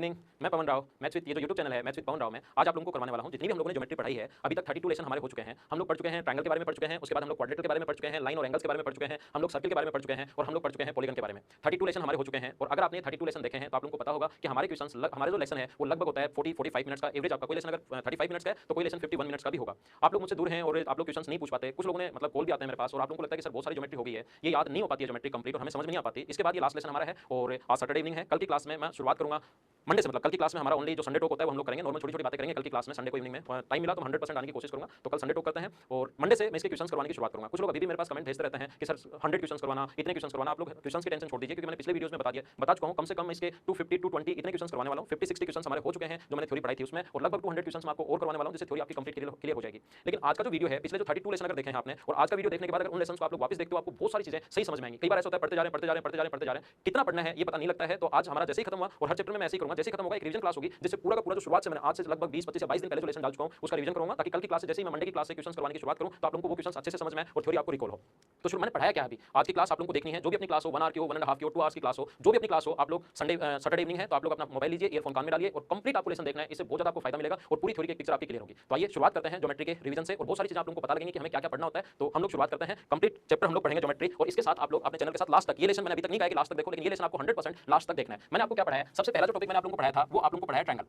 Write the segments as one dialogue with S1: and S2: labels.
S1: Evening, मैं पवन Rao, maths with ये जो यूट्यूब चैनल है मैथ्स विद पवन राव में आज आप लोगों को करवाने वाला हूं जितनी भी हम लोगों ने ज्योमेट्री पढ़ाई है अभी तक 32 लेसन हमारे हो चुके हैं। हम लोग पढ़ चुके हैं ट्रायंगल के बारे में पढ़ चुके हैं, उसके बाद हम लोग क्वाड्रेटर के बारे में पढ़ चुके हैं, लाइन और एंगल्स के बारे में पढ़ चुके हैं, हम लोग सर्किल के बारे में पढ़ चुके हैं और हम लोग पढ़ चुके हैं पॉलीगन के बारे में। 32 लेसन हमारे हो चुके हैं और अगर आपने 32 लेसन देखे हैं तो आप लोगों को पता होगा कि हमारे क्वेश्चंस हमारे जो लेसन है वो लगभग होता है 40-45 मिनट्स का एवरेज। आपका कोई लेसन अगर 35 मिनट्स का है तो कोई लेसन 51 मिनट्स का भी होगा। आप लोग मुझसे दूर हैं और आप लोग क्वेश्चंस नहीं पूछ पाते, कुछ लोगों ने मतलब कॉल भी आते हैं मेरे पास और आप लोगों को लगता है कि सर बहुत सारी ज्योमेट्री हो गई है, ये याद नहीं हो पाती है ज्योमेट्री कंप्लीट और हमें समझ में नहीं आ पाती। इसके बाद ये लास्ट लेसन हमारा है और आज सैटरडे इवनिंग है। कल की क्लास में मैं शुरुआत करूंगा मंडे से, मतलब कल की क्लास में हमारा ओनली जो संडे टॉक होता है वो हम लोग करेंगे, नॉर्मल छोटी छोटी बातें करेंगे कल की क्लास में। संडे को इवनिंग में टाइम मिला तो 100% आने की कोशिश करूंगा, तो कल संडे टॉक करते हैं और मंडे से मैं इसके क्वेश्चंस करवाने की शुरुआत करूंगा। कुछ लोग अभी भी मेरे पास कमेंट भेजते रहते हैं कि सर 100 क्वेश्चंस करवाना, इतने क्वेश्चंस करवाना। आप लोग क्वेश्चंस की टेंशन छोड़ दीजिए क्योंकि मैंने पिछले वीडियोस में बता चुका हूं कम से कम इसके 250 220 इतने क्वेश्चंस करवाने वाला हूं। 50-60 क्वेश्चंस हमारे हो चुके हैं जो मैंने थ्योरी पढ़ाई थी उसमें और लगभग 200 क्वेश्चंस मैं आपको और करवाने वाला हूं जिससे थ्योरी आपकी कंप्लीट क्लियर हो जाएगी। लेकिन आज का जो वीडियो है पिछले जो 32 लेसन अगर देखे हैं आपने और आज का वीडियो देखने के बाद अगर उन लेसन को आप लोग वापस देखते हो आपको बहुत सारी चीजें सही समझ में आएंगी। कई बार ऐसा होता है पढ़ते जा रहे हैं कितना पढ़ना है ये पता नहीं लगता है। तो आज हमारा जैसे ही खत्म हुआ और हर चैप्टर में मैं ऐसे ही करूंगा, जैसे ही खत्म होगा एक रिवीजन क्लास होगी जिससे पूरा का पूरा जो शुरुआत से मैंने आज से लगभग 20-25 या 22 दिन पहले जो लेसन डाल चुका हूं उसका रिवीजन करूंगा ताकि कल की क्लास से जैसे ही मैं मंडे की क्लास से क्वेश्चंस करवाने की शुरुआत करूं तो आप लोगों को वो क्वेश्चंस अच्छे से समझ में आए और थ्योरी आपको रिकॉल हो। तो शुरू मैंने पढ़ाया क्या अभी आज की क्लास आप लोगों को देखनी है, जो भी अपनी क्लास हो 1 आवर की हो, 1.5 आवर की हो, 2 आवर्स की क्लास हो, जो भी अपनी क्लास हो आप लोग सैटरडे इवनिंग है तो आप लोग अपना मोबाइल लीजिए, ईयरफोन कान में डालिए और कंप्लीट आपको लेसन देखना है। इससे बहुत ज्यादा आपको फायदा मिलेगा और पूरी थ्योरी की पिक्चर आपकी क्लियर होगी। तो आइए शुरुआत करते हैं ज्योमेट्री के रिवीजन से और बहुत सारी चीजें आप लोगों को पता लगेंगी कि हमें क्या क्या पढ़ना होता है। तो हम लोग शुरुआत करते हैं, कंप्लीट चैप्टर हम लोग पढ़ेंगे ज्योमेट्री और इसके साथ आप लोग अपने चैनल के साथ लास्ट तक ये लेसन मैंने अभी तक नहीं कहा कि लास्ट तक देखो, लेकिन ये लेसन आपको 100% लास्ट तक देखना है। मैंने आपको क्या पढ़ाया, सबसे पहला जो टॉपिक मैंने आप लोगों को पढ़ाया था वो आप लोगों को पढ़ाया ट्रायंगल।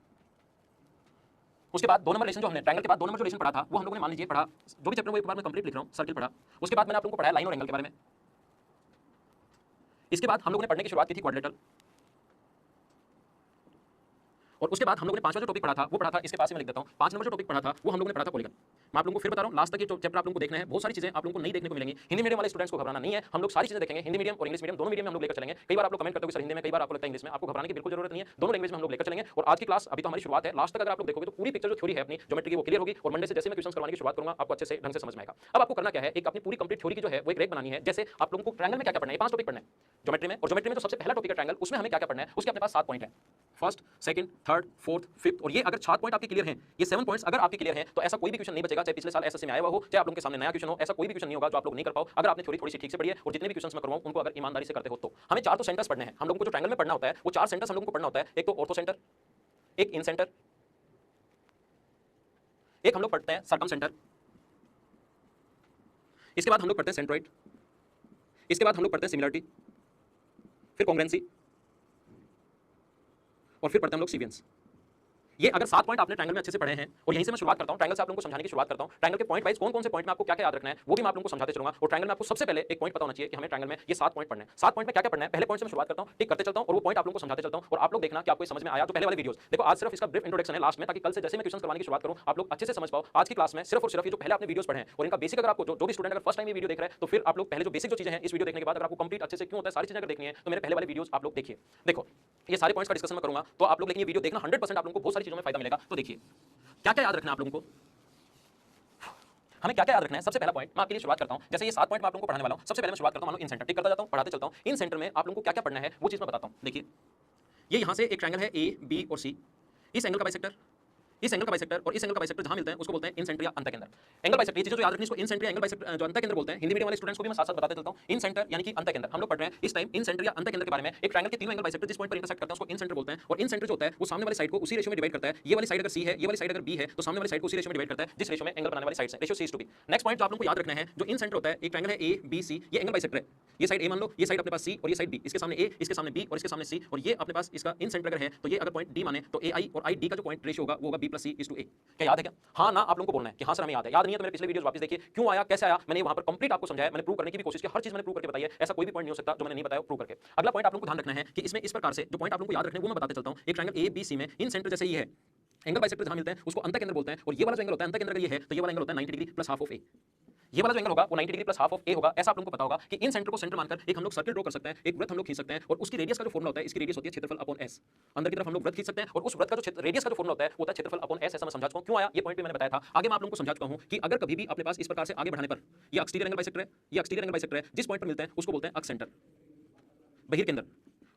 S1: उसके बाद 2 नंबर लेसन जो हमने ट्रायंगल के बाद 2 नंबर जो लेसन पढ़ा था वो हम लोगों ने मान लीजिए पढ़ा, जो भी चैप्टर वो एक बार मैं कंप्लीट लिख रहा हूं, सर्किल पढ़ा। उसके बाद मैंने आप लोगों को पढ़ाया लाइन और एंगल के बारे में। इसके बाद हम लोगों ने पढ़ने की शुरुआत की थी क्वाड्रेटर और उसके बाद हम लोगों ने 5वां जो टॉपिक पढ़ा था वो पढ़ा था, इसके पास ही मैं लिख देता हूं, 5 नंबर जो टॉपिक पढ़ा था वो हम लोगों ने पढ़ा था पॉलीगन। मैं आप लोगों को फिर बता रहा हूं लास्ट तक ये चैप्टर आप लोगों को देखना है, बहुत सारी चीजें आप लोगों को नहीं देखने को मिलेंगी। हिंदी मीडियम वाले स्टूडेंट्स को घबराना नहीं है, हम लोग सारी चीजें देखेंगे, हिंदी मीडियम और इंग्लिश मीडियम दोनों मीडियम में हम लोग लेकर चलेंगे। कई बार आप लोग कमेंट करते हो सर हिंदी में, कई बार आपको लगता है इंग्लिश में, आपको घबराने की बिल्कुल जरूरत नहीं है, दोनों लैंग्वेज में हम लोग लेकर चलेंगे। और आज की क्लास अभी तो हमारी शुरुआत है, लास्ट तक अगर आप लोग देखोगे तो पूरी पिक्चर जो थ्योरी है अपनी ज्योमेट्री की वो क्लियर होगी और मंडे से जैसे मैं क्वेश्चन करवाने की शुरुआत करूंगा आपको अच्छे से ढंग से समझ में आएगा। अब आपको करना क्या है, एक अपनी पूरी कंप्लीट थ्योरी की जो है वो एक रेक बनानी है। जैसे आप लोगों को ट्रायंगल में क्या क्या पढ़ना है, 5 टॉपिक पढ़ना है ज्योमेट्री में, और ज्योमेट्री में जो सबसे पहला टॉपिक है ट्रायंगल उसमें हमें क्या क्या पढ़ना है, उसके अपने पास 7 पॉइंट है, first, second, third, fourth, fifth. और ये अगर 7 पॉइंट आपके क्लियर हैं, ये 7 पॉइंट्स अगर आपके क्लियर हैं तो ऐसा कोई भी क्वेश्चन नहीं बचेगा, चाहे पिछले साल एसएससी में आया हुआ हो, चाहे आप लोगों के सामने नया क्वेश्चन हो, ऐसा कोई भी क्वेश्चन नहीं होगा जो आप लोग नहीं कर पाओ अगर आपने थोड़ी सी ठीक से पढ़ी है। और जितने भी क्वेश्चंस मैं करवाऊं उनको अगर ईमानदारी से करते हो तो हमें 4 तो सेंटर्स पढ़ने हैं। हम लोगों को जो ट्रायंगल में पढ़ना होता है वो 4 सेंटर्स हम लोगों को पढ़ना होता है। एक तो ऑर्थो सेंटर, एक इन सेंटर, एक हम लोग पढ़ते हैं सर्कम सेंटर, इसके बाद हम लोग पढ़ते हैं सेंट्रोइड, इसके बाद हम लोग पढ़ते हैं सिमिलरिटी, फिर कॉन्ग्रुएंसी और फिर पढ़ते हैं हम लोग सीक्वेंस। ये अगर 7 पॉइंट आपने ट्रायंगल में अच्छे से पढ़े हैं और यहीं से मैं शुरुआत करता हूं, ट्रायंगल से आप लोगों को समझाने की शुरुआत करता हूं। ट्रायंगल के पॉइंट वाइज कौन कौन से पॉइंट में आपको क्या क्या याद रखना है वो भी मैं आप लोगों को समझाते चलूंगा। और ट्रायंगल में आपको सबसे पहले एक पॉइंट पता होना चाहिए कि हमें ट्रायंगल में ये 7 पॉइंट पढ़ने हैं। 7 पॉइंट में क्या क्या पढ़ना है, पहले पॉइंट से मैं शुरुआत करता हूं, टिक करते चलता हूं और वो पॉइंट आप लोगों को समझाते चलता हूं और आप लोग देखना कि आपको समझ में आया। तो पहले वाले वीडियोस देखो, आज सिर्फ इसका ब्रीफ इंट्रोडक्शन है लास्ट में, ताकि कल से जैसे मैं क्वेश्चन करवाने की शुरुआत करूं आप लोग अच्छे से समझ पाओ। आज की क्लास में सिर्फ और सिर्फ ये जो पहले आपने वीडियोस पढ़े हैं और इनका बेसिक अगर आपको जो भी स्टूडेंट अगर फर्स्ट टाइम ये वीडियो देख रहे हैं तो फिर आप लोग पहले जो बेसिक जो चीजें हैं इस वीडियो देखने के बाद अगर आपको कंप्लीट अच्छे से क्यों होता है सारी चीजें अगर देखनी है तो मेरे पहले वाले वीडियोस आप लोग देखिए। देखो ये सारे पॉइंट्स का डिस्कशन मैं करूंगा तो आप लोग लेकिन ये वीडियो देखना 100% आप लोगों को बहुत सारी चीजों में फायदा मिलेगा। तो देखिए क्या क्या याद रखना है आप लोगों को, हमें क्या क्या याद रखना है। सबसे पहला पॉइंट मैं आपके लिए शुरुआत करता हूं, जैसे ये 7 पॉइंट मैं आप लोगों को पढ़ाने वाला हूं। सबसे पहले मैं शुरुआत करता हूं, मान लो इन सेंटर, टिक करता जाता हूं, पढ़ाते चलता हूं। इन सेंटर में आप लोगों को क्या क्या पढ़ना है वो चीज मैं बताता हूं। देखिए ये यहां से एक ट्रायंगल है ए बी और सी, इस एंगल का बाइसेक्टर, इस एंगल का बाइसेक्टर और इस एंगल का बाइसेक्टर जहां मिलते हैं उसको बोलते हैं इन सेंटर या अंतःकेंद्र। एंगल बाइसेक्टर ये चीजें जो याद रखनी, इसको इन सेंटर या एंगल बाइसेक्टर जो अंतःकेंद्र बोलते हैं। हिंदी मीडियम वाले स्टूडेंट्स को भी मैं साथ साथ बताते चलता हूं। इन सेंटर यानी कि अंतःकेंद्र हम लोग पढ़ रहे हैं इस टाइम इन सेंटर या अंतःकेंद्र के बारे में। एक ट्रायंगल के तीनों एंगल बाइसेक्टर जिस पॉइंट पर इंटरसेक्ट करते हैं उसको इन सेंटर बोलते हैं। और इन सेंटर जो होता है वो सामने वाली साइड को उसी रेशियो में डिवाइड करता है। ये वाली साइड अगर सी है, ये वाली साइड अगर बी है तो सामने वाली साइड को उसी रेशियो में डिवाइड करता है जिस रेशियो में एंगल बनाने वाली साइड से, ratio C to B. Next point जो आप लोगों को याद रखना है, जो इन सेंटर होता है, एक ट्रायंगल है ए बी सी, ये एंगल बाइसेक्टर है। ये साइड ए मान लो, ये साइड अपने पास सी और ये साइड बी, इसके सामने ए, इसके सामने बी और इसके सामने सी, और ये अपने पास इसका इन सेंटर अगर है तो ये अगर पॉइंट डी माने तो ए आई और आई डी का जो पॉइंट रेशियो होगा वो होगा B plus C is to A. क्या याद है क्या? हाँ ना आप लोगों को बोलना है कि हाँ सर हमें याद है। याद नहीं है तो मेरे पिछले वीडियोस वापस देखिए, क्यों आया कैसे आया, मैंने वहां पर कंप्लीट आपको समझाया, मैंने प्रूव करने की भी कोशिश की, हर चीज मैंने प्रूव करके बताई है। ऐसा कोई भी पॉइंट नहीं हो सकता जो मैंने नहीं बताया प्रूव करके। अगला पॉइंट आप लोगों को ध्यान रखना है कि इसमें इस प्रकार से जो पॉइंट आप लोगों को याद रखने वो मैं बताते चलता हूं। एक ट्रायंगल ए बी सी में इन सेंटर जैसे ये है, एंगल बाइसेक्टर जहां मिलते हैं उसको अंतःकेंद्र बोलते हैं। और ये वाला जो एंगल होता है अंतःकेंद्र ये है तो ये वाला एंगल होता है 90 डिग्री प्लस हाफ ऑफ ए। ये वाला जो एंगल होगा वो 90 डिग्री प्लस हाफ ऑफ ए होगा। ऐसा आप लोगों को पता होगा कि इन सेंटर को सेंटर मानकर एक हम लोग सर्किल ड्रॉ कर सकते हैं, एक वृत्त हम लोग खींच सकते हैं और उसकी रेडियस का जो फॉर्मूला होता है, इसकी रेडियस होती है क्षेत्रफल अपॉन एस। अंदर की तरफ हम लोग वृत्त खींच सकते हैं और उस वृत्त का जो रेडियस का जो फॉर्मूला होता है वो होता है क्षेत्रफल अपॉन एस। ऐसा मैं समझा चुका हूं, क्यों आया ये पॉइंट भी मैंने बताया था। आगे मैं आप लोगों को समझा चुका हूं कि अगर कभी भी अपने पास इस प्रकार से आगे बढ़ाने पर ये एक्सटीरियर एंगल बाइसेक्टर है, ये एक्सटीरियर एंगल बाइसेक्टर है, जिस पॉइंट पर मिलते हैं उसको बोलते हैं अक्स सेंटर, बहिर्केंद्र।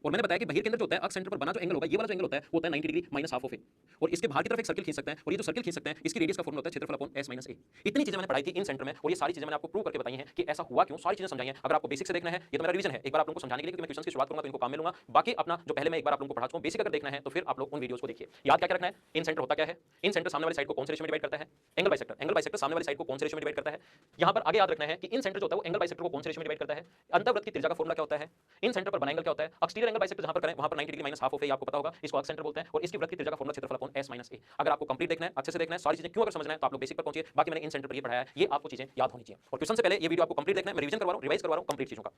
S1: और मैंने बताया कि बहिर केंद्र जो होता है अक्ष सेंटर पर बना जो एंगल होगा, ये वाला जो एंगल होता है वो होता है 90 डिग्री माइनस हाफ ऑफ ए, और इसके बाहर की तरफ एक सर्किल खींच सकते हैं, और ये जो सर्किल खींच सकते हैं इसकी रेडियस का फॉर्मूला होता है क्षेत्रफल अपॉन s माइनस ए। इतनी चीजें मैंने पढ़ाई थी इन सेंटर में, और ये सारी चीजें मैंने आपको प्रूव करके बताई हैं कि ऐसा हुआ क्यों, सारी चीजें समझाई हैं। अगर आपको बेसिक से देखना है, ये तो मेरा रिवीजन है एक बार आप लोगों को समझाने के लिए, क्योंकि मैं क्वेश्चन की शुरुआत करूंगा तो इनको काम मिलूंगा। बाकी अपना जो पहले मैं एक बार आप लोगों को पढ़ा चुका हूं, बेसिक अगर देखना है तो फिर आप लोग उन वीडियोस को देखिए। याद क्या क्या रखना है, इन सेंटर होता क्या है, इन सेंटर सामने वाली साइड को कौन से रेशियो में डिवाइड करता है, एंगल बाइसेक्टर, एंगल बाइसेक्टर सामने वाली साइड को कौन से रेशियो में डिवाइड करता है। यहां पर आगे याद रखना है कि इन सेंटर जो होता है वो एंगल बाइसेक्टर को कौन से रेशियो में डिवाइड करता है, अंतर्वृत्त की त्रिज्या का फॉर्मूला क्या होता है, इन सेंटर पर बना एंगल क्या होता है, एक्सटीरियर एंगल बाइसेक्टर जहां पर करें वहां पर 90 डिग्री माइनस हाफ ऑफ ए, आपको पता होगा इसको अक्ष सेंटर बोलते हैं, और इसकी वृत्त की त्रिज्या का फॉर्मूला क्षेत्रफल अपॉन s माइनस ए। अगर आपको कंप्लीट देखना है, अच्छे से देखना है, सारी चीजें क्यों अगर समझना है तो आप लोग बेसिक पर पहुंचिए। बाकी मैंने इन सेंटर पर ये पढ़ाया है, ये आपको चीजें याद होनी चाहिए। और क्वेश्चन से पहले ये वीडियो आपको कंप्लीट देखना है, मैं रिवीजन करवा रहा हूं, रिवाइज करवा रहा हूं कंप्लीट चीजों का।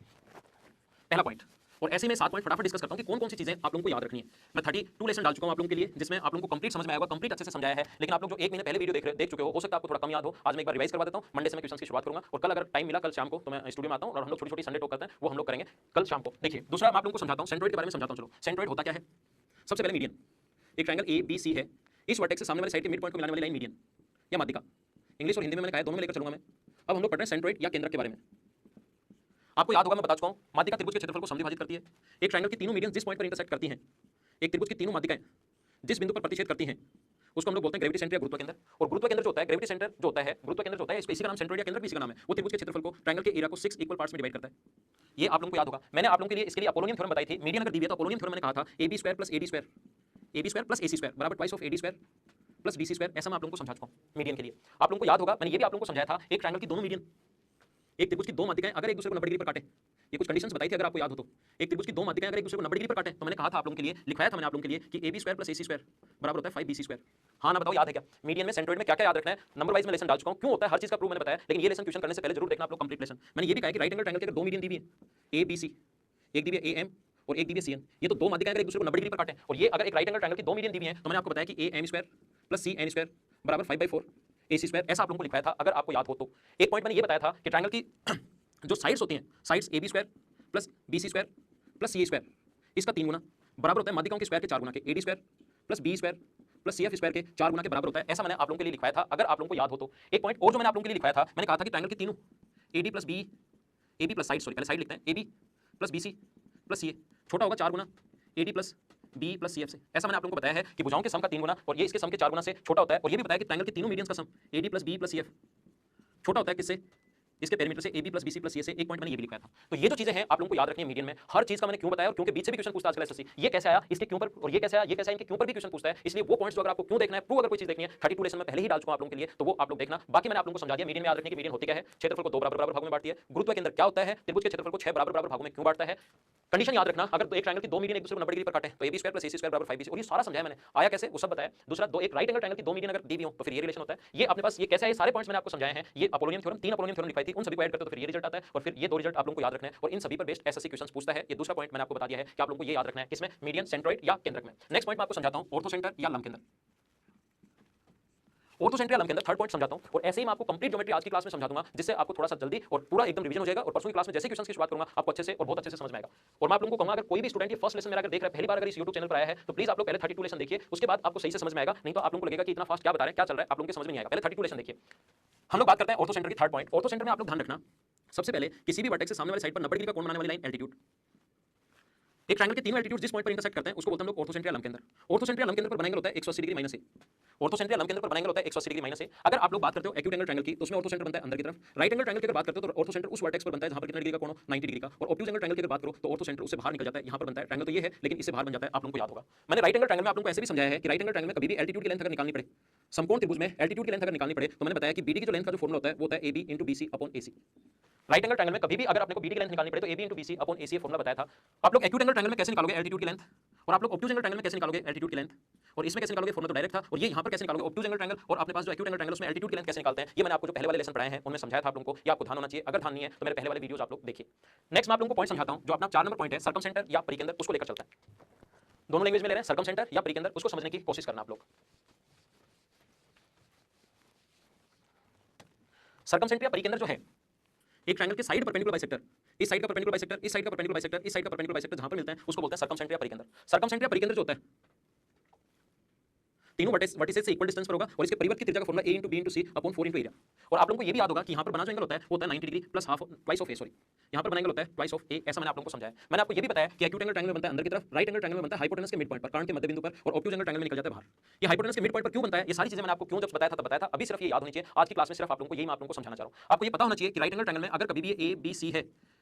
S1: पहला पॉइंट, और ऐसे में 7 पॉइंट फटाफट डिस्कस करता हूं कि कौन कौन सी चीजें आप लोगों को याद रखनी है। मैं 32 लेसन डाल चुका हूं आप लोगों के लिए, जिसमें आप लोगों को कंप्लीट समझ में आएगा, कंप्लीट अच्छे से समझाया है। लेकिन आप लोग जो 1 महीने पहले वीडियो देख चुके हो सकता है आपको थोड़ा कम याद हो। आज मैं एक बार रिवाइज करवा देता हूं, मंडे से मैं क्वेश्चन की शुरुआत करूंगा, और कल अगर टाइम मिला कल शाम को तो मैं स्टूडियो में आता हूं और हम लोग छोटी-छोटी संडे टॉक करते हैं, वो हम लोग करेंगे कल शाम को। देखिए दूसरा मैं आप लोगों को समझाता हूं, सेंट्रोइड के बारे में समझाता हूं। चलो सेंट्रोइड होता क्या है, सबसे पहले मीडियन, एक ट्रायंगल ए बी सी है, इस वर्टेक्स से सामने वाली साइड के मिड पॉइंट को मिलाने वाली लाइन मीडियन या माध्यिका, इंग्लिश और हिंदी में मैंने कहा है, दोनों में लेकर चलूंगा मैं। अब हम लोग पढ़ रहे हैं सेंट्रोइड या केंद्रक के बारे में। आपको याद होगा मैं बता चुका हूं, माध्यिका त्रिभुज के क्षेत्रफल को समविभाजित करती है। एक ट्रायंगल की तीनों मीडियन जिस पॉइंट पर इंटरसेक्ट करती हैं, एक त्रिभुज की तीनों माध्यिकाएं जिस बिंदु पर प्रतिच्छेद करती हैं, उसको हम लोग बोलते हैं ग्रेविटी सेंटर या गुरुत्व केंद्र। और गुरुत्व केंद्र जो होता है, ग्रेविटी सेंटर जो होता है, गुरुत्व केंद्र जो होता है, इसी का नाम सेंट्रोइड या केंद्रक भी इसी का नाम है। वो त्रिभुज के क्षेत्रफल को, ट्रायंगल के एरिया को 6 इक्वल पार्ट्स में डिवाइड करता है। ये आप लोगों को याद होगा, मैंने आप लोगों के लिए इसके लिए अपोलोनियम थ्योरम बताई थी। मीडियन अगर दी है तो अपोलोनियम थ्योरम मैंने कहा था AB square plus AD square, AB square plus AC square बराबर twice of AD square plus BC square. ऐसा मैं आप लोगों को समझा चुका हूं मीडियन के लिए। आप लोगों को याद होगा मैंने ये भी आप लोगों को समझाया था, एक ट्रायंगल की दोनों मीडियन, एक त्रिभुज की दो माध्यिकाएं अगर एक दूसरे को 90 डिग्री पर काटे, ये कुछ कंडीशंस बताई थी अगर आपको याद हो तो, एक त्रिभुज की दो माध्यिकाएं अगर एक दूसरे को 90 डिग्री पर काटे, तो मैंने कहा था आप लोगों के लिए, लिखवाया था मैंने आप लोगों के लिए कि AB square plus AC square बराबर होता है 5BC स्क्वायर। हाँ ना बताओ याद है क्या, मीडियन में सेंट्रोइड में क्या क्या याद रखना है। नंबर वाइज में लेसन डाल चुका हूं, क्यों होता है हर चीज का प्रूफ मैंने बताया, लेकिन ये लेसन ट्यूशन करने से पहले जरूर देखना आप लोग कंप्लीट लेसन। मैंने ये भी कहा कि राइट एंगल ट्रायंगल के अगर दो मीडियन दी हुई है ABC, एक दी हुई है AM और एक दी हुई है CN, ये तो दो माध्यिकाएं अगर एक दूसरे को 90 डिग्री पर काटे, और ये अगर एक राइट एंगल ट्रायंगल की दो मीडियन दी हुई है, तो मैंने आपको बताया कि AM square plus CN square बराबर 5/4 AC स्क्वायर। ऐसा आप लोगों को लिखवाया था अगर आपको याद हो तो। एक पॉइंट मैंने ये बताया था कि ट्रायंगल की जो साइड्स होती हैं, sides AB square plus BC square plus CA square, इसका 3 गुना बराबर होता है माध्यिकाओं के स्क्वायर के 4 गुना के, AD square plus BE square plus CF square के 4 गुना के बराबर होता है। ऐसा मैंने आप लोगों के लिए लिखवाया था अगर आप लोगों को याद हो तो। एक पॉइंट और जो मैंने आप लोगों के लिए लिखवाया था, मैंने कहा था कि ट्रायंगल की तीनों AD plus BE, AB plus side, sorry पहले साइड लिखते हैं, AB plus BC plus CA छोटा होगा 4 गुना AD plus BE plus CF से। ऐसा मैंने आप लोगों को बताया है कि भुजाओं के सम का 3 गुना और ये इसके सम के 4 गुना से छोटा होता है। और ये भी बताया कि ट्रायंगल के तीनों मीडियंस का सम AD plus BE plus CF छोटा होता है किससे, इसके पेरीमीटर से AB plus BC plus CA से। एक पॉइंट मैंने ये भी लिखा था। तो ये जो चीजें हैं आप लोगों को याद रखनी है मीडियन में। हर चीज का मैंने क्यों बताया, और क्योंकि बीच से भी क्वेश्चन पूछता है आजकल एसएससी, ये कैसे आया, इसके क्यों पर, और ये कैसे आया, ये कैसे आया, इनके क्यों पर भी क्वेश्चन पूछता है। इसलिए वो पॉइंट्स जो अगर आपको क्यों देखना है, प्रूव अगर कोई चीज देखनी है, 32 लेसन में पहले ही डाल चुका हूं आप लोगों के लिए, तो वो आप लोग देखना। बाकी मैंने आप लोगों को समझा दिया मीडियन में याद रखने की मीडियन होती क्या है, क्षेत्रफल को 2 बराबर बराबर भागों में बांटती है। गुरुत्व के अंदर क्या होता है, त्रिभुज के क्षेत्रफल को 6 बराबर बराबर भागों में क्यों बांटता है। कंडीशन याद रखना, अगर एक ट्रायंगल की दो मीडियन एक दूसरे को 90 डिग्री पर काटे तो AB square plus AC square बराबर 5BC, और ये सारा समझाया मैंने, आया कैसे वो सब बताया। दूसरा, दो एक राइट एंगल ट्रायंगल की दो मीडियन अगर दी हुई हो तो फिर ये रिलेशन होता है। ये अपने पास ये कैसे है, ये सारे पॉइंट्स मैंने आपको समझाए हैं। ये अपोलोनियम थ्योरम, 3 अपोलोनियम थ्योरम लिखवाई थी, उन सभी को ऐड करते तो फिर ये रिजल्ट आता है, और फिर ये दो रिजल्ट आप लोगों को याद रखना है, और इन सभी पर बेस्ड एसएससी क्वेश्चंस पूछता है। ये दूसरा पॉइंट मैंने आपको बता दिया है कि आप लोगों को ये याद रखना है, किसमें, मीडियन, सेंट्रोइड या केंद्रक में। नेक्स्ट पॉइंट मैं आपको समझाता हूं, ऑर्थो सेंटर या लंब केंद्र। ऑर्थो सेंटर या लंब केंद्र, थर्ड पॉइंट समझाता हूं, और ऐसे ही मैं आपको कंप्लीट ज्योमेट्री आज की क्लास में समझा दूंगा, जिससे आपको थोड़ा सा जल्दी और पूरा एकदम रिवीजन हो जाएगा, और परसों की क्लास में जैसे क्वेश्चंस की शुरुआत करूंगा आपको अच्छे से और बहुत अच्छे से समझ में आएगा। और मैं आप लोगों को कहूंगा अगर कोई भी स्टूडेंट ये फर्स्ट लेसन मेरा अगर देख रहा है, पहली बार अगर इस YouTube चैनल पर आया है, तो प्लीज आप लोग पहले 32 लेसन देखिए, उसके बाद आपको सही से समझ में आएगा। नहीं तो आप लोगों को लगेगा कि इतना फास्ट क्या बता रहे हैं, क्या चल रहा है, आप लोगों के समझ में नहीं आएगा। पहले 32 लेसन देखिए। हम लोग बात करते हैं ऑर्थो सेंटर की, थर्ड पॉइंट। ऑर्थो सेंटर में आप लोग ध्यान रखना, सबसे पहले किसी भी वर्टेक्स से सामने वाली साइड पर 90 डिग्री का कोण बनाने वाली लाइन एल्टीट्यूड। एक ट्रायंगल के तीनों एल्टीट्यूड जिस पॉइंट पर इंटरसेक्ट करते हैं उसको बोलते हैं हम लोग ऑर्थो सेंटर या लंब केंद्र। ऑर्थो सेंटर या लंब केंद्र पर बना एंगल होता है 180 डिग्री माइनस ए। ऑर्थो सेंटर या लंब केंद्र पर बना एंगल होता है 180 डिग्री माइनस ए। अगर आप लोग बात करते हो एक्यूट एंगल ट्रायंगल की, तो उसमें ऑर्थो सेंटर बनता है अंदर की तरफ। राइट एंगल ट्रायंगल की अगर बात करते हो तो ऑर्थो सेंटर उस वर्टेक्स पर बनता है जहां पर कितना डिग्री का कोण हो, 90 डिग्री का। और ऑब्ट्यूज एंगल ट्रायंगल की अगर बात करो तो ऑर्थो सेंटर उससे बाहर निकल जाता है, यहां पर बनता है। ट्रायंगल तो ये है लेकिन इससे बाहर बन जाता है, आप लोगों को याद होगा। मैंने राइट एंगल ट्रायंगल में आप लोगों को ऐसे भी समझाया है कि राइट एंगल ट्रायंगल में कभी भी एल्टीट्यूड की लेंथ अगर निकालनी पड़े, समकोण त्रिभुज में एल्टीट्यूड की लेंथ अगर निकालनी पड़े, तो मैंने बताया कि BD की जो लेंथ का जो फॉर्मूला होता है वो होता है AB into BC upon AC। Right angle triangle में कभी भी अगर आपने को BD की लेंथ निकालनी पड़े तो AB into BC upon AC formula बताया था। आप लोग एक्यूट एंगल ट्रायंगल में कैसे निकालोगे एल्टीट्यूड की लेंथ, और आप लोग ऑब्ट्यूज एंगल ट्रायंगल में कैसे निकालोगे एल्टीट्यूड की लेंथ, और इसमें कैसे निकालोगे, फॉर्मूला तो डायरेक्ट था। और ये यहां पर कैसे निकालोगे ऑब्ट्यूज एंगल ट्रायंगल, और अपने पास जो एक्यूट एंगल ट्रायंगल उसमें एल्टीट्यूड की लेंथ कैसे निकालते हैं, ये मैंने आपको जो पहले वाले लेसन पढ़ाए हैं उनमें समझाया था आप लोगों को। ये आपको ध्यान होना चाहिए, अगर ध्यान नहीं है तो मेरे पहले वाले वीडियोस आप लोग देखिए। नेक्स्ट मैं आप लोगों को पॉइंट समझाता हूं, जो अपना 4 नंबर पॉइंट है, सर्कम सेंटर या परिकेंद्र, उसको लेकर चलता है। दोनों लैंग्वेज में ले रहे हैं, सर्कम सेंटर या परिकेंद्र, उसको समझने की कोशिश करना आप लोग। सर्कम सेंटर या परिकेंद्र जो है, एक ट्रायंगल के साइड परपेंडिकुलर बाइसेक्टर, इस साइड का परपेंडिकुलर बाइसेक्टर, इस साइड का परपेंडिकुलर बाइसेक्टर, इस साइड का परपेंडिकुलर बाइसेक्टर जहां पर मिलते हैं उसको बोलते हैं सर्कम सेंटर या परिकेंद्र। सर्कम सेंटर या परिकेंद्र जो होता है तीनों वर्टिसेस से इक्वल डिस्टेंस पर होगा और इसके परिवर्त की त्रिज्या का formula a into B into C upon 4 into area. और आप लोगों को ये भी याद होगा कि यहाँ पर बना जो एंगल होता है वो होता है 90 degree plus half twice of A, sorry यहाँ पर बना एंगल होता है ट्वाइस ऑफ ए, ऐसा मैंने आप लोगों को समझाया। मैंने आपको ये भी बताया कि एक्यूट एंगल ट्रायंगल बनता है अंदर की तरफ, राइट एंगल ट्रायंगल बनता है हाइपोटेनस के मिड पॉइंट पर, कर्ण के मध्य बिंदु पर, और ऑब्ट्यूज एंगल ट्रायंगल में निकल जाता है बाहर। ये हाइपोटेनस के मिड पॉइंट पर क्यों बनता है, ये सारी चीजें मैंने आपको क्यों जब बताया था तब बताया था। अभी सिर्फ ये याद होनी चाहिए, आज की क्लास में सिर्फ आप लोगों को यही मैं आप लोगों को समझाना चाह रहा हूं। आपको ये पता होना चाहिए कि राइट एंगल ट्रायंगल में अगर कभी भी ये ए बी सी है,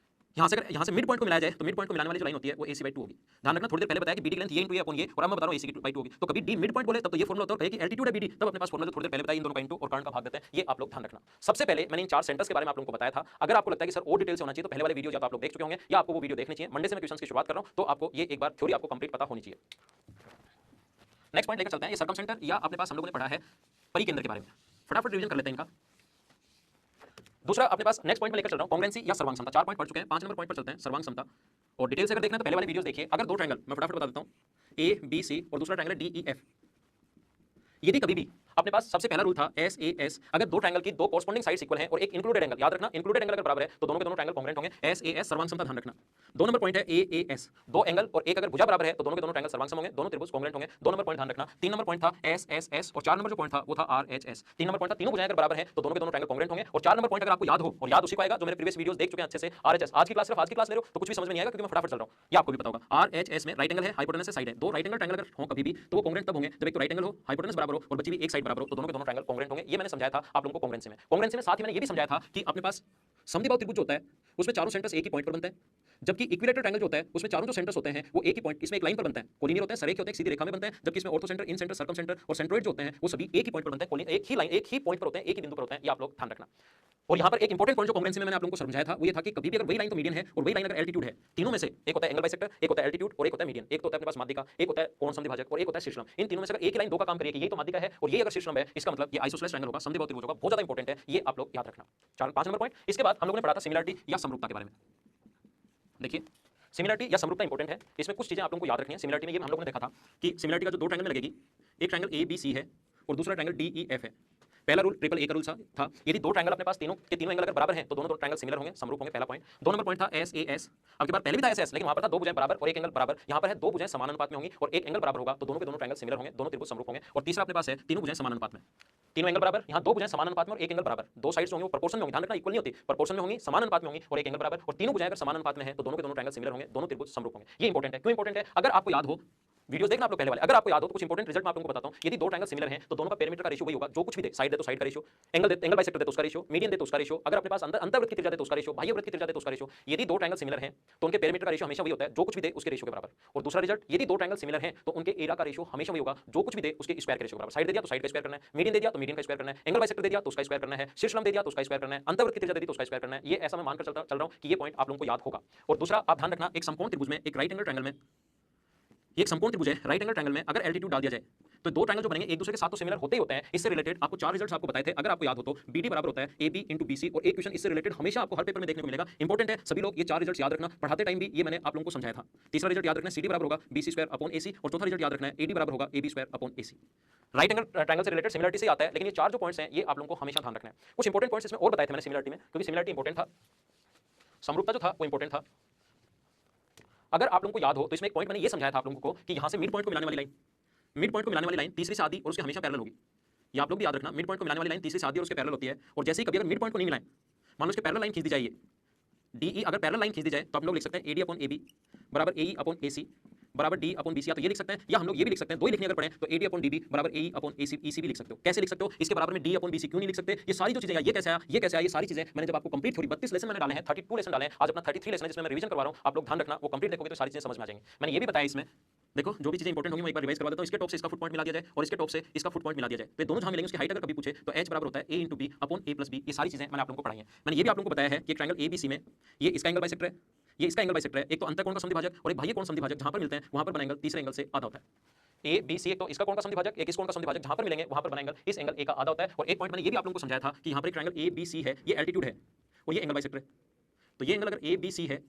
S1: यहाँ से मिड पॉइंट को मिलाया जाए तो मिड पॉइंट को मिलाने वाली जो लाइन होती है वो AC by 2 होगी। ध्यान रखना, थोड़ी देर पहले बताया कि BD की लेंथ ये इंटू ए अपॉन ये, और अब मैं बता रहा हूँ AC by 2 होगी। तो कभी D मिड पॉइंट बोले तब तो ये फॉर्मूला होता है कि एल्टीट्यूड है BD, तब अपने पास फॉर्मूला जो थोड़ी देर पहले बताया इन दोनों का इंटू और कर्ण का भाग देते हैं, ये आप लोग ध्यान रखना। सबसे पहले मैंने इन 4 सेंटर्स के बारे में आप लोगों को बताया था। अगर आपको लगता है कि सर और डिटेल से होना चाहिए तो पहले वाले वीडियो जब आप लोग देख चुके होंगे या आपको वो वीडियो देखनी चाहिए। मंडे से मैं क्वेश्चंस की शुरुआत कर रहा हूँ, तो आपको ये एक बार थ्योरी आपको कंप्लीट पता होनी चाहिए। नेक्स्ट पॉइंट लेकर चलते हैं, ये सर्कमसेंटर या अपने पास हम लोगों ने पढ़ा है परिकेंद्र के बारे में, फटाफट रिवीजन कर लेते हैं इनका। दूसरा अपने पास नेक्स्ट पॉइंट में लेकर चल रहा हूं, कांग्रुएंसी या सर्वांग समता। 4 पॉइंट पढ़ चुके हैं, 5 नंबर पॉइंट पर चलते हैं, सर्वांग समता। और डिटेल से अगर देखना है तो पहले वाली वीडियोस देखिए। अगर दो ट्रायंगल, मैं फटाफट बता देता हूं, ए बी सी और दूसरा ट्रायंगल डी ई एफ, यदि कभी भी अपने पास सबसे पहला रूल था एस ए एस, अगर दो ट्रायंगल की दो कॉरस्पॉन्डिंग साइड्स इक्वल हैं और एक इंक्लूडेड एंगल, याद रखना इंक्लूडेड एंगल अगर बराबर है तो दोनों के दोनों ट्रायंगल कांग्रुएंट होंगे। एस ए एस सर्वांग समता, ध्यान रखना। 2 नंबर पॉइंट है ए ए एस, दो एंगल और एक अगर भुजा बराबर है तो दोनों के दोनों ट्रायंगल सर्वांग सम होंगे, दोनों त्रिभुज कांग्रुएंट होंगे। 2 नंबर पॉइंट ध्यान रखना। 3 नंबर पॉइंट था एस एस एस और 4 नंबर जो पॉइंट था वो था R H S. 3 number point था तीनों भुजाएं अगर बराबर है तो दोनों के दोनों ट्रायंगल कांग्रुएंट होंगे। और 4 नंबर पॉइंट अगर आपको याद हो, और याद उसी को आएगा जो मेरे प्रीवियस वीडियोस देख चुके हैं अच्छे से, आर एच एस। आज की क्लास सिर्फ आज की क्लास ले रहे हो तो कुछ भी समझ में नहीं आएगा क्योंकि मैं फटाफट चल रहा हूं, ये आपको भी पता होगा। आर एच एस में राइट एंगल है, हाइपोटेनस से साइड है। दो राइट एंगल ट्रायंगल अगर हो कभी भी तो वो कांग्रुएंट तब होंगे जब एक तो राइट एंगल हो, हाइपोटेनस बराबर हो और बची भी एक साइड बराबर हो, तो दोनों के दोनों ट्रायंगल कांग्रुएंट होंगे। ये मैंने समझाया था आप लोगों को कांग्रुएंसी में। कांग्रुएंसी में साथ ही मैंने ये भी समझाया था कि अपने पास समद्विबाहु त्रिभुज जो होता है उसमें चारों सेंटर्स एक ही पॉइंट पर बनते हैं, जबकि इक्विलेटरल ट्रायंगल जो होता है उसमें चारों जो सेंटर्स होते हैं वो एक ही पॉइंट, इसमें एक लाइन पर बनते हैं, कोलिनियर होते हैं, सरेख होते हैं, सीधी रेखा में बनते हैं, जबकि इसमें ऑर्थो सेंटर, इन सेंटर, सर्कम सेंटर और सेंट्रोइड जो होते हैं वो सभी एक ही पॉइंट पर बनते हैं, एक ही लाइन, एक ही पॉइंट पर होते हैं, एक ही बिंदु पर होते हैं। ये आप लोग ध्यान रखना। और यहाँ पर एक इंपॉर्टेंट पॉइंट जो कांग्रुएंसी में मैंने आप लोगों को समझाया था वो ये था कि कभी भी अगर वही लाइन तो मीडियन है और वही लाइन अगर एल्टीट्यूड है, तीनों में से एक होता है एंगल बाइसेक्टर, एक होता है एल्टीट्यूड और एक होता है मीडियन। एक तो होता है अपने पास माध्यिका, एक होता है कोण समद्विभाजक और एक होता है शीर्षलंब। इन तीनों में से अगर एक ही लाइन दो का काम करिए कि ये तो माध्यिका है और ये अगर शीर्षलंब है, इसका मतलब ये आइसोसेलेस ट्रायंगल होगा, समद्विबाहु त्रिभुज होगा। बहुत ज्यादा इंपॉर्टेंट है, ये आप लोग याद रखना। 5 नंबर पॉइंट। इसके बाद हम लोगों ने पढ़ा था सिमिलरिटी या समरूपता के बारे में। देखिए सिमिलरिटी या समरूपता इंपॉर्टेंट है, इसमें कुछ चीजें आप लोगों को याद रखनी है। सिमिलरिटी में ये हम लोगों ने देखा था कि सिमिलरिटी का जो दो ट्रायंगल में लगेगी, एक ट्रायंगल ए बी सी है और दूसरा ट्रायंगल डी ई एफ है। पहला रूल ट्रिपल ए का रूल था, यदि दो ट्रायंगल अपने पास तीनों के तीनों एंगल अगर बराबर हैं तो दोनों ट्रायंगल सिमिलर होंगे, समरूप होंगे, पहला पॉइंट। 2 नंबर पॉइंट था एस ए एस, आपके पास पहले भी था एस एस लेकिन वहां पर था दो भुजाएं बराबर और एक एंगल बराबर, यहां पर है दो भुजाएं समान अनुपात में होंगी और एक एंगल बराबर होगा तो दोनों के दोनों ट्रायंगल सिमिलर होंगे, दोनों त्रिभुज समरूप होंगे। और तीसरा अपने पास है तीनों भुजाएं समान अनुपात में, तीनों एंगल बराबर, यहां दो भुजाएं समान अनुपात में और एक एंगल बराबर, दो साइड्स होंगी वो प्रोपोर्शन में होंगी, ध्यान रखना इक्वल नहीं होती, प्रोपोर्शन में होंगी, समान अनुपात में होंगी और एक एंगल बराबर। और तीनों भुजाएं अगर समान अनुपात में है तो दोनों के दोनों ट्रायंगल सिमिलर होंगे, दोनों त्रिभुज समरूप होंगे। ये इंपॉर्टेंट है। क्यों इंपॉर्टेंट है? अगर आपको याद हो, वीडियोस देखना आप लोग पहले वाले, अगर आपको याद हो तो कुछ इंपॉर्टेंट रिजल्ट मैं आप लोगों को बताता हूं। यदि दो ट्रायंगल सिमिलर हैं तो दोनों का पेरीमीटर का रेशियो वही होगा, जो कुछ भी दे, साइड दे तो साइड का रेशियो, एंगल बाइसेक्टर दे तो उसका रेशियो, मीडियन दे तो उसका रेशियो, अगर अपने पास अंतर्वृत्त की त्रिज्या दे तो उसका रेशियो, बाह्य वृत्त की त्रिज्या दे तो उसका रेशियो। यदि दो ट्रायंगल सिमिलर हैं तो उनके पेरीमीटर का रेशियो हमेशा वही होता है, जो कुछ भी दे उसके रेशियो के बराबर। और दूसरा रिजल्ट, यदि दो ट्रायंगल सिमिलर हैं तो उनके एरिया का रेशियो हमेशा वही होगा, जो कुछ भी दे उसके स्क्वायर के रेशियो के बराबर। साइड दे दिया तो साइड का स्क्वायर करना है, मीडियन दे दिया तो मीडियन का स्क्वायर करना है, एंगल बाइसेक्टर दे दिया तो उसका स्क्वायर करना है, शीर्षलंब दे दिया तो उसका स्क्वायर करना है, अंतर्वृत्त की त्रिज्या दे दी तो उसका स्क्वायर करना है। ये ऐसा मैं मानकर चल रहा हूं कि ये पॉइंट आप लोगों को याद होगा। और दूसरा आप ध्यान रखना, एक समकोण त्रिभुज में, एक राइट एंगल ट्रायंगल में, एक समकोण त्रिभुज है राइट एंगल ट्रायंगल में, अगर एल्टीट्यूड डाल दिया जाए तो दो ट्रायंगल जो बनेंगे एक दूसरे के साथ तो सिमिलर होते ही होते हैं। इससे रिलेटेड आपको 4 रिजल्ट्स आपको बताए थे, अगर आपको याद हो तो BD बराबर होता है AB इंटू BC, और एक क्वेश्चन इससे रिलेटेड हमेशा आपको हर पेपर में देखने को मिलेगा। इंपॉर्टेंट है, सभी लोग ये 4 रिजल्ट्स याद रखना, पढ़ाते टाइम भी ये मैंने आप लोगों को समझाया था। तीसरा रिजल्ट याद रखना है CD बराबर होगा BC स्क्वायर अपॉन AC, और चौथा रिजल्ट याद रखना है AD बराबर होगा AB square upon AC। Right angle triangle से रिलेटेड सिमिलरिटी से आता है, लेकिन ये 4 जो पॉइंट्स हैं ये आप लोगों को हमेशा ध्यान रखना है। कुछ इंपॉर्टेंट पॉइंट्स इसमें और बताए थे मैंने सिमिलरिटी में, क्योंकि सिमिलरिटी इंपॉर्टेंट था, समरूपता जो था वो इंपॉर्टेंट था। अगर आप लोगों को याद हो तो इसमें एक पॉइंट मैंने ये समझाया था आप लोगों को कि यहां से मिड पॉइंट को मिलाने वाली लाइन, मिड पॉइंट को मिलाने वाली लाइन तीसरी से आधी और उसके हमेशा पैरेलल होगी। ये आप लोग भी याद रखना, मिड पॉइंट को मिलाने वाली लाइन तीसरी से आधी और उसके पैरेलल होती है। और जैसे ही कभी अगर मिड पॉइंट को नहीं मिलाएं, मान लो उसके पैरेलल लाइन खींच दी जाए, DE अगर पैरेलल लाइन खींच दी जाए तो आप लोग लिख सकते हैं AD अपॉन AB बराबर AE अपॉन AC बराबर D अपॉन BC, या तो ये लिख सकते हैं या हम लोग ये भी लिख सकते हैं, दो ही लिखने अगर पड़े तो AD अपॉन DB बराबर AE अपॉन EC भी लिख सकते हो। कैसे लिख सकते हो? इसके बराबर में D अपॉन BC क्यों नहीं लिख सकते? ये सारी जो चीजें, ये कैसे आया, ये कैसे आया, ये सारी चीजें मैंने जब आपको कंप्लीट थोड़ी 32 लेसन मैंने डाले हैं, 32 लेसन डाले हैं, आज अपना 33 लेसन है जिसमें मैं रिवीजन करवा रहा हूं। आप लोग ध्यान रखना, वो कंप्लीट देखोगे तो सारी चीजें समझ में आ जाएंगी। मैंने ये भी बताया इसमें, देखो जो भी चीजें इंपॉर्टेंट होंगी मैं एक बार रिवाइज करवा देता हूं। इसके टॉप से इसका फुट पॉइंट मिला दिया जाए और इसके टॉप से इसका फुट पॉइंट मिला दिया जाए, तो दोनों जहां मिलेंगे उसकी हाइट अगर कभी पूछे तो h बराबर होता है a into B upon a plus B. ये सारी चीजें मैंने आप लोगों को पढ़ाई हैं। मैंने ये भी आप लोगों को बताया है कि ट्रायंगल ABC में ये इसका एंगल बाइसेक्टर है, ये इसका एंगल बाइसेक्टर है, एक तो अंतःकोण का समद्विभाजक और एक बाह्य कोण समद्विभाजक, जहां पर मिलते हैं वहां पर बना एंगल तीसरे एंगल से आधा होता है। ABC एक तो इसका कोण का समद्विभाजक, एक इस कोण का समद्विभाजक, जहां पर मिलेंगे वहां पर बना एंगल इस एंगल A का आधा होता है। और एक पॉइंट मैंने ये भी आप लोगों को समझाया था कि यहां पर एक ट्रायंगल ABC है, ये एल्टीट्यूड है और ये एंगल बाइसेक्टर है। तो ये एंगल अगर ABC है,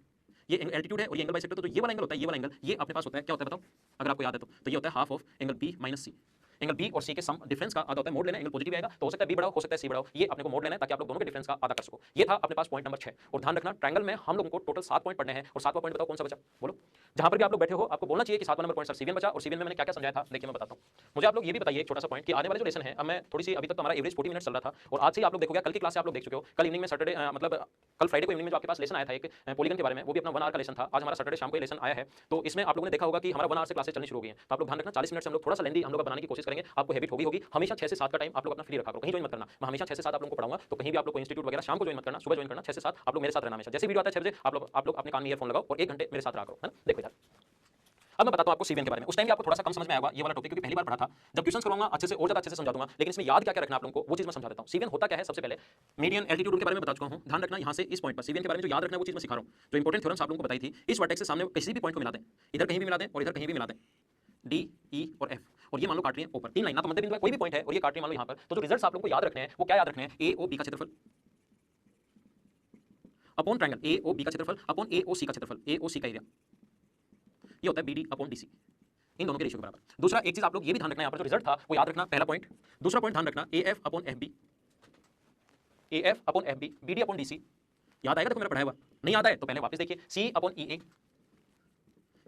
S1: ये एंगल एल्टीट्यूड है और ये एंगल बाइसेक्टर, तो ये वाला एंगल होता है, ये वाला एंगल, ये अपने पास होता है क्या होता है बताओ, अगर आपको याद है तो ये होता है half of angle B minus C। Angle B और सी के सम डिफरेंस का आधा होता है मोड लेना है, एंगल पॉजिटिव आएगा तो हो सकता है बी बढ़ाओ, हो सकता है सी बढ़ाओ, ये अपने को मोड लेना है ताकि आप लोग दोनों के डिफरेंस का आधा कर सको। ये था अपने पास पॉइंट नंबर 6। और ध्यान रखना ट्रायंगल में हम लोगों को टोटल 7 पॉइंट पढ़ने हैं और 7वां पॉइंट बताओ कौन सा बचा, बोलो। जहां पर भी आप लोग बैठे हो आपको बोलना चाहिए कि 7वां नंबर पॉइंट सर सीवीएन बचा, और सीवीएन में मैंने क्या क्या समझाया था देखिए मैं बताता हूं। मुझे आप लोग ये भी बताइए एक छोटा सा पॉइंट कि आने वाले जो लेसन है, अब मैं थोड़ी सी अभी तक तो हमारा एवरेज 40 मिनट चल रहा था और आज से ही आप लोग देखोगे, कल की क्लास से आप लोग देख चुके हो, कल इवनिंग में सैटरडे मतलब कल फ्राइडे को इवनिंग में जो आपके पास लेसन आया था एक पॉलीगन के बारे में, वो भी अपना 1 आवर का लेसन था। आज हमारा सैटरडे शाम को ये लेसन आया है, तो इसमें आप लोगों ने देखा होगा कि हमारा 1 आवर से क्लासेस चलनी शुरू हो गई हैं। तो आप लोग ध्यान रखना 40 मिनट से हम लोग थोड़ा सा लेंदी हम लोग बनाने की कोशिश करेंगे, आपको हैबिट होगी। हमेशा 6 से 7 का टाइम आप लोग अपना फ्री रखा करो, कहीं ज्वाइन मत करना। मैं हमेशा 6 से 7 आप लोगों को पढ़ाऊंगा, तो कहीं भी आप लोग को इंस्टीट्यूट वगैरह शाम को ज्वाइन मत करना, सुबह ज्वाइन करना। 6 से 7 आप लोग मेरे साथ रहना हमेशा। जैसे वीडियो आता है 6 बजे आप लोग अपने कान में ईयरफोन लगाओ और 1 घंटे मेरे साथ रहा करो, है ना। देखो इधर अब मैं बताता हूं आपको सीवीएन के बारे में। उस टाइम भी आपको थोड़ा सा कम समझ में आएगा ये वाला टॉपिक, क्योंकि पहली बार पढ़ा था। जब क्वेश्चंस करूंगा अच्छे से और ज्यादा अच्छे से समझा दूंगा, लेकिन इसमें याद क्या क्या रखना आप लोगों को वो चीज मैं समझा देता हूं। सीवीएन होता क्या है, सबसे पहले मीडियन एल्टीट्यूड के बारे में बता चुका हूं। ध्यान रखना यहां से इस पॉइंट पर सीवीएन के बारे में जो याद रखना है वो चीज मैं सिखा रहा हूं। जो इंपॉर्टेंट थ्योरम्स आप लोगों को बताई थी, इस वर्टेक्स से सामने किसी भी पॉइंट को मिला दें, इधर कहीं भी मिला दें और इधर कहीं भी मिला दें, डी ई और एफ, और ये मान लो काट रही है ऊपर 3 लाइन ना, तो मध्य बिंदु कोई भी पॉइंट है और ये काट रही है मान लो यहां पर, तो जो रिजल्ट्स आप लोगों को याद रखने हैं वो क्या याद रखने हैं, ए ओ बी का क्षेत्रफल upon triangle A O B का क्षेत्रफल अपॉन ए ओ सी का क्षेत्रफल, ए ओ सी का एरिया, ये होता है बीडी अपॉन डीसी, इन दोनों के रेशियो के बराबर। दूसरा एक चीज आप लोग ये भी ध्यान रखना, यहाँ पर जो रिजल्ट था वो याद रखना, पहला पॉइंट। दूसरा पॉइंट ध्यान रखना A F upon F B, A F upon F B, B D upon D C. याद आएगा देखो मेरा पढ़ाया हुआ, नहीं याद है तो पहले वापस देखिए, C upon E A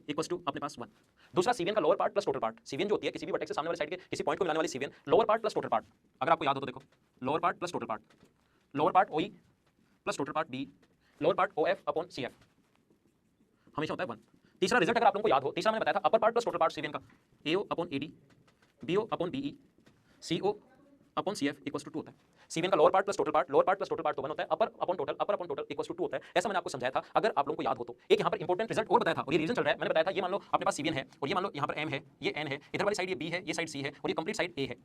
S1: equals to अपने पास 1। दूसरा सीवीएन का lower part plus total part, CVN जो होती है किसी भी वर्टेक्स से सामने वाली साइड के किसी पॉइंट को मिलाने वाली cevian, lower part plus total part. अगर आपको याद हो तो देखो, lower part plus total part, lower part OE plus total part B, lower part O F upon C F, हमेशा होता है 1। तीसरा रिजल्ट अगर आप लोगों को याद हो, तीसरा मैंने बताया था upper part plus total part cevian का, AO upon AD, BO upon BE, CO upon CF equals to 2 होता है। सीवीएन का lower part plus total part, lower part plus total part तो 1 होता है, upper upon total equals to 2 होता है। ऐसा मैंने आपको समझाया था, अगर आप लोगों को याद हो तो। एक यहाँ पर इंपॉर्टेंट रिजल्ट और बताया था, और ये रीजन चल रहा है, मैंने बताया था ये मान लो अपने पास सीवीएन है और ये मान लो यहाँ पर एम है, ये एन है, इधर वाली साइड ये बी है, ये साइड सी है और ये कंप्लीट साइड ए है,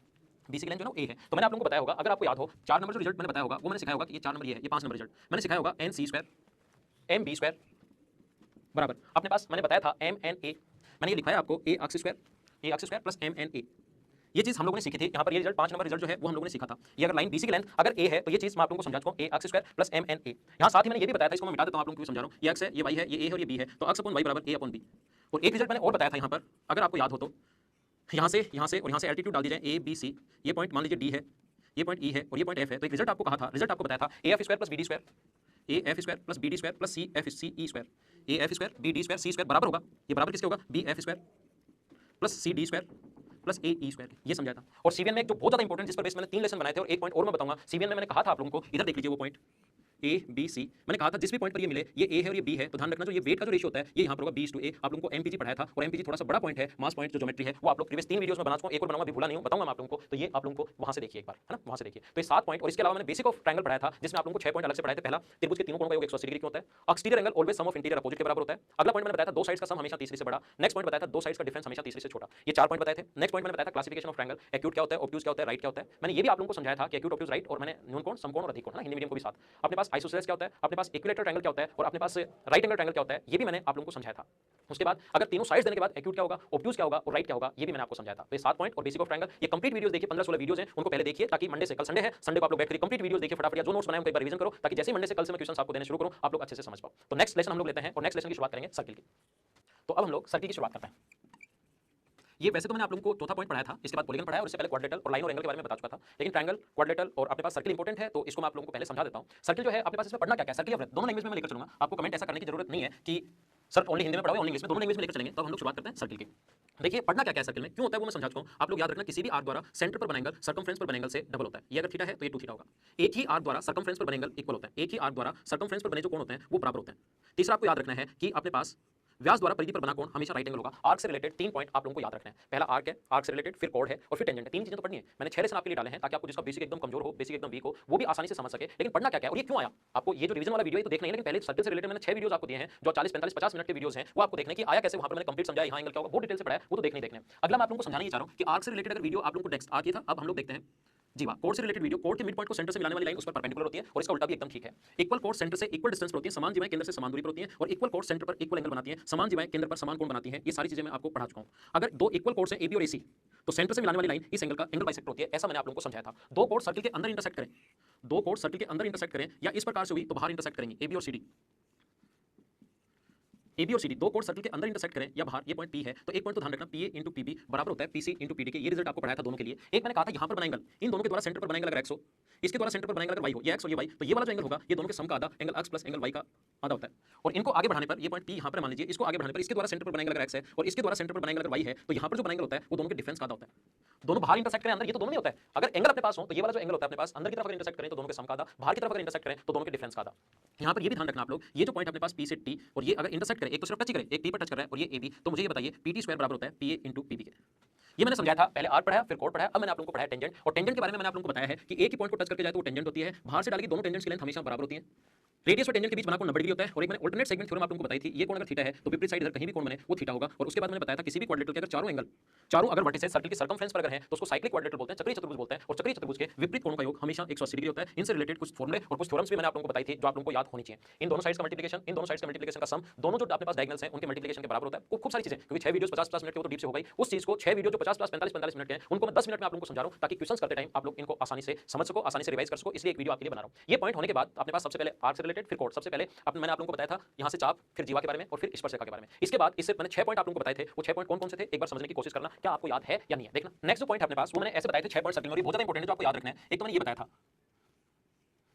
S1: बी सी की लाइन जो है ए है। तो मैंने आप लोगों को बताया होगा, अगर आपको याद हो 4 नंबर जो रिजल्ट मैंने बताया होगा वो मैंने सिखाया होगा कि ये 4 नंबर ये है, ये 5 नंबर रिजल्ट मैंने सिखाया होगा, N C square M B square बराबर अपने पास मैंने बताया था एम एन ए, मैंने ये लिखाया आपको A X square plus M N A. ये चीज हम लोगों ने सीखी थी। यहाँ पर ये रिजल्ट 5 नंबर रिजल्ट जो है वो हम लोगों ने सीखा था। ये अगर लाइन बीसी की लेंथ अगर ए है तो ये चीज मैं आप लोगों को समझा चुका हूं, A X square plus M N A. यहाँ साथ ही मैंने ये भी बताया था, इसको मैं मिटा देता हूं आप लोगों को समझा रहा हूं, ये एक्स है, ये वाई है, ये ए है और ये बी है, तो एक्स अपॉन वाई बराबर ए अपॉन बी। और एक रिजल्ट मैंने और बताया था यहाँ पर, अगर आपको याद हो तो, यहाँ से और यहाँ से एल्टीट्यूड डाल दी जाए ए बी सी, ये पॉइंट मान लीजिए डी है, ये पॉइंट ई है और ये पॉइंट एफ है, तो एक रिजल्ट आपको कहा था, रिजल्ट आपको बताया था A F square plus B D square, A F square plus B D square plus C F C E square, A F square B D square C square बराबर होगा, ये बराबर किसके होगा, B F square plus C D square plus A E square, ये समझाया था। और सीवीएन में एक जो बहुत ज्यादा इंपॉर्टेंट, जिस पर बेस मैंने 3 लेसन बनाए थे और एक पॉइंट और मैं बताऊंगा। सीवीएन में मैंने कहा था आप लोगों को, इधर देख लीजिए वो पॉइंट ए बी सी, मैंने कहा था जिस भी पॉइंट पर ये मिले, ये ए है और ये बी है, तो ध्यान रखना जो ये वेट का जो रेशियो होता है ये यहाँ पर होगा 20:a। आप लोगों को एमपीजी पढ़ाया था और एमपीजी थोड़ा सा बड़ा पॉइंट है, मास पॉइंट जो ज्योमेट्री है वो आप लोग प्रीवियस 3 वीडियोस में बना चुका हूं, एक और बनाऊंगा, अभी भूला नहीं हूं, बताऊंगा मैं आप लोगों को, तो ये आप लोगों को वहां से देखिए एक बार, है ना, वहां से देखिए। तो ये 7 पॉइंट और इसके अलावा मैंने बेसिक ऑफ ट्रायंगल पढ़ाया था, जिसमें आप लोगों को 6 पॉइंट अलग से पढ़ाए थे। पहला, त्रिभुज के तीनों कोणों का योग 180 डिग्री क्यों होता है, exterior angle always sum of interior opposite के बराबर होता है। अगला पॉइंट मैंने बताया था 2 साइड्स का सम हमेशा तीसरी से बड़ा। नेक्स्ट पॉइंट बताया था 2 साइड्स का डिफरेंस हमेशा तीसरी से छोटा। ये 4 पॉइंट बताए थे। नेक्स्ट पॉइंट मैंने बताया था क्लासिफिकेशन ऑफ ट्रायंगल, एक्यूट क्या होता है, ऑब्ट्यूज क्या होता है, राइट क्या होता है। मैंने ये भी आप लोगों को समझाया था कि एक्यूट, ऑब्ट्यूज, राइट, और मैंने न्यून कोण, समकोण और अधिक कोण, है ना, हिंदी मीडियम को भी साथ। अपने पास आइसोसेलेस क्या होता है, अपने पास इक्विलेटरल ट्रायंगल क्या होता है और अपने पास राइट एंगल ट्रायंगल क्या होता है, ये भी मैंने आप लोगों को समझाया था। उसके बाद अगर तीनों साइड्स देने के बाद एक्यूट क्या होगा, ऑब्ट्यूज क्या होगा और राइट क्या होगा, ये भी मैंने आपको समझाया था। तो ये 7 पॉइंट और बेसिक ऑफ ट्रायंगल, ये कंप्लीट वीडियोस देखिए, 15-16 वीडियोस हैं, उनको पहले देखिए ताकि मंडे से, कल संडे है, संडे को आप लोग बैठ कर कंप्लीट वीडियोस देखिए फटाफट, या जो नोट्स बनाए उनको एक बार रिवीजन करो, ताकि जैसे ही मंडे से कल से मैं क्वेश्चंस आपको देने शुरू करूं आप लोग अच्छे से समझ पाओ। तो नेक्स्ट लेसन हम लोग लेते हैं और नेक्स्ट लेसन की शुरुआत करेंगे सर्किल की। तो अब हम लोग सर्किल की शुरुआत करते हैं। ये वैसे तो मैंने आप लोगों को चौथा पॉइंट पढ़ाया था, इसके बाद पॉलीगन पढ़ाया और इससे पहले क्वाड्रेटल और लाइन और एंगल के बारे में बता चुका था, लेकिन ट्रायंगल, क्वाड्रेटल और अपने पास सर्किल इंपॉर्टेंट है, तो इसको मैं आप लोगों को पहले समझा देता हूं। सर्किल जो है अपने पास इसमें पढ़ना क्या है, सर्किल या वृत्त, दोनों लैंग्वेज में मैं लेकर चलूंगा, आपको कमेंट ऐसा करने की जरूरत नहीं है कि सर ओनली हिंदी में पढ़ाओ, ओनली इंग्लिश में, दोनों लैंग्वेज में लेकर चलेंगे। तो हम लोग शुरुआत करते हैं सर्किल की। देखिए पढ़ना क्या क्या है सर्किल में, क्यों होता है वो मैं समझा चुका हूं। आप लोग याद रखना किसी भी आर्क द्वारा सेंटर पर बने एंगल सर्कमफ्रेंस पर बने एंगल से डबल होता है। ये अगर थीटा है तो ये 2 थीटा होगा। एक ही आर्क द्वारा सर्कमफ्रेंस पर बने एंगल इक्वल होता है, एक ही आर्क द्वारा सर्कमफ्रेंस पर बने जो कोण होते हैं वो बराबर होते हैं। तीसरा आपको याद रखना है कि अपने पास व्यास द्वारा परिधि पर बना कोण हमेशा राइट एंगल होगा। आर्क से रिलेटेड 3 पॉइंट आप लोगों को याद रखना है। पहला आर्क है, आर्क से रिलेटेड, फिर कोड है और फिर टेंजेंट है। 3 चीजें तो पढ़नी है। मैंने 6 लेसन आपके लिए डाले हैं ताकि आपको जिसका बेसिक एकदम कमजोर हो, बेसिक एकदम वीक हो, वो भी आसानी से समझ सके। लेकिन पढ़ना क्या क्या है और ये क्यों आया, आपको ये जो रिवीजन वाला वीडियो है तो देखना ही, लेकिन पहले सर्किल से रिलेटेड मैंने 6 वीडियोस आपको दिए हैं जो 40, 45, 50 मिनट के वीडियोस हैं, वो आपको देखने की आया कैसे, वहां पर मैंने कंप्लीट समझाया, यहाँ एंगल क्या होगा वो डिटेल से पढ़ाया, वो तो देखने ही देखने। अगला मैं आप लोगों को समझाना ये चाह रहा हूं कि आर्क से रिलेटेड अगर वीडियो आप लोगों को टेक्स्ट आ गया था, अब हम लोग देखते हैं जी वाह, कोड से रिलेटेड वीडियो। कोड के मिड पॉइंट को सेंटर से मिलाने वाली लाइन उस पर परपेंडिकुलर होती है और इसका उल्टा भी एकदम ठीक है। इक्वल कोड सेंटर से इक्वल डिस्टेंस पर होती है, समान जीवाएं केंद्र से समान दूरी पर होती हैं और इक्वल कोड सेंटर पर इक्वल एंगल बनाती हैं, समान जीवाएं केंद्र पर समान कोण बनाती हैं। ये सारी चीजें मैं आपको पढ़ा चुका हूं। अगर 2 इक्वल कोड्स हैं AB और AC, तो सेंटर से मिलाने वाली लाइन इस एंगल का एंगल बाइसेक्टर होती है, ऐसा मैंने आप लोगों को समझाया था। 2 कोड सर्किल के अंदर इंटरसेक्ट करें, 2 कोड सर्किल के अंदर इंटरसेक्ट करें या इस प्रकार से हुई तो बाहर इंटरसेक्ट करेंगे AB और CD। ए बी और सी डी दो कोण सर्कल के अंदर इंटरसेक्ट करें या बाहर, ये पॉइंट पी है, तो एक पॉइंट तो ध्यान रखना P A into P B बराबर होता है P C into P D के। ये रिजल्ट आपको पढ़ाया था दोनों के लिए। एक मैंने कहा था यहाँ पर बना एंगल, इन दोनों के द्वारा सेंटर पर बना एंगल अगर एक्स हो, इसके द्वारा सेंटर पर बना एंगल अगर वाई हो, ये एक्स और ये वाई, तो ये वाला जो एंगल होगा ये दोनों के सम का आधा, angle X plus angle Y का आधा होता है। और इनको आगे बढ़ाने पर, ये पॉइंट पी यहाँ पर मान लीजिए, इसको आगे बढ़ाने पर इसके द्वारा सेंटर पर बना एंगल अगर एक्स है और इसके द्वारा सेंटर पर बना एंगल अगर वाई है, तो यहाँ पर जो बना एंगल होता है वो दोनों के डिफरेंस का आधा होता है। दोनों बाहर इंटरसेक्ट करें अंदर, ये तो दोनों नहीं होता है। अगर एंगल अपने पास हो तो ये वाला जो एंगल होता है अपने पास अंदर की तरफ अगर इंटरसेक्ट करें तो दोनों के सम का आधा, बाहर की तरफ अगर इंटरसेक्ट करें तो दोनों के डिफरेंस का आधा। यहाँ पर ये भी ध्यान रखना आप लोग, ये जो पॉइंट अपने पास पी से टी और ये अगर इंटरसेक्ट करे, एक तो सिर्फ टच ही करे, एक टी पर टच कर रहा है और ये ए बी, तो मुझे ये बताइए पी टी स्क्वायर बराबर होता है P A into P B के। ये मैंने समझाया था, पहले आर पढ़ाया फिर कोड पढ़ाया, अब मैंने आप लोगों को पढ़ाया टेंजेंट। और टेंजेंट के बारे में मैंने आप लोगों को बताया है कि एक ही पॉइंट को टच करके जाए तो वो टेंजेंट होती है, बाहर से डाली दोनों टेंजेंट्स की लेंथ हमेशा बराबर होती है। रेडियस और टेंजेंट के बीच बना कोण 90 डिग्री होता है। और एक मैंने अल्टरनेट सेगमेंट थ्योरम आप लोगों को बताई थी, ये कोण अगर थीटा है तो विपरीत साइड इधर कहीं भी कोण बने वो थीटा होगा। और उसके बाद मैंने बताया था किसी भी क्वाड्रेटल के अगर चारों एंगल, चारों अगर वर्टिसेस सर्कल की सर्कमफ्रेंस पर अगर है तो उसको साइक्लिक क्वाड्रेटल बोलते हैं, चक्रीय चतुर्भुज बोलते हैं। और चक्रीय चतुर्भुज के विपरीत कोणों का योग हमेशा 180 डिग्री होता है। इनसे रिलेटेड कुछ फॉर्मूले और कुछ थ्योरम्स भी मैंने आप लोगों को बताई थी जो आप लोगों को याद होनी चाहिए। इन दोनों साइड्स का मल्टीप्लिकेशन, इन दोनों साइड्स का मल्टीप्लिकेशन का सम, दोनों जो अपने पास डायगोनल्स हैं उनके मल्टीप्लिकेशन के बराबर होता है। खूब सारी चीजें, क्योंकि 6 वीडियोस 50 मिनट के वो तो डीप से हो गई, उस चीज को 6 वीडियो जो 50 45 मिनट के हैं उनको मैं 10 मिनट में आप लोगों को समझा रहा हूं ताकि क्वेश्चंस करते टाइम आप लोग इनको आसानी से समझ सको, आसानी से रिवाइज कर सको, इसलिए एक वीडियो आपके लिए बना रहा हूं। ये पॉइंट होने के बाद अपने पास सबसे पहले आर्क से रिलेटेड, फिर कोड, सबसे पहले मैंने आप लोगों को बताया था यहां से चाप, फिर जीवा के बारे में और फिर स्पर्शरेखा के बारे में। इसके बाद इससे मैंने 6 पॉइंट आप लोगों को बताए थे, वो 6 पॉइंट कौन-कौन से थे एक बार समझने की कोशिश करना, क्या आपको याद है या नहीं है देखना। नेक्स्ट जो पॉइंट है अपने पास वो मैंने ऐसे बताए थे 6 पॉइंट सर्कल में, बहुत ज्यादा इंपॉर्टेंट है जो आपको याद रखना है। एक तो मैंने ये बताया था,